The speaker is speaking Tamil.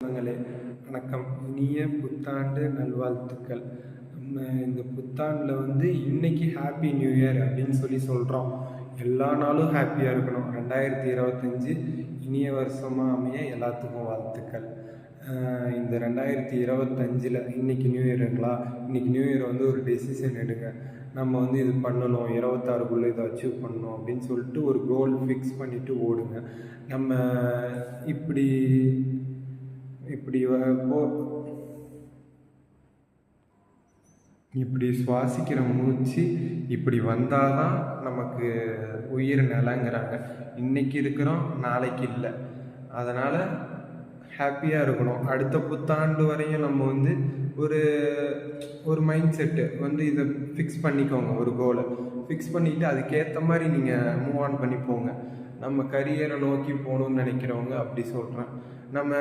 சொந்தங்களே வணக்கம். இனிய புத்தாண்டு நல்வாழ்த்துக்கள். நம்ம இந்த புத்தாண்டில் இன்னைக்கு ஹாப்பி நியூ இயர் அப்படின்னு சொல்கிறோம். எல்லா நாளும் ஹாப்பியாக இருக்கணும். 2025 இனிய வருஷமாக அமைய எல்லாத்துக்கும் வாழ்த்துக்கள். இந்த 2025 இன்னைக்கு நியூ இயருங்களா, இன்னைக்கு நியூ இயர் ஒரு டெசிஷன் எடுங்க. நம்ம இது பண்ணணும், 26க்குள்ளே இதை அச்சீவ் பண்ணணும் அப்படின்னு சொல்லிட்டு ஒரு கோல் ஃபிக்ஸ் பண்ணிவிட்டு ஓடுங்க. நம்ம இப்படி இப்படி சுவாசிக்கிற மூச்சு இப்படி வந்தால் தான் நமக்கு உயிர் நிலங்கிறாங்க. இன்றைக்கி இருக்கிறோம், நாளைக்கு இல்லை. அதனால் ஹாப்பியாக இருக்கணும். அடுத்த புத்தாண்டு வரையும் நம்ம ஒரு மைண்ட் செட்டு இதை ஃபிக்ஸ் பண்ணிக்கோங்க. ஒரு கோலை ஃபிக்ஸ் பண்ணிவிட்டு அதுக்கேற்ற மாதிரி நீங்கள் மூவ் ஆன் பண்ணி போங்க. நம்ம கரியரை நோக்கி போகணுன்னு நினைக்கிறவங்க அப்படி சொல்கிறேன். நம்ம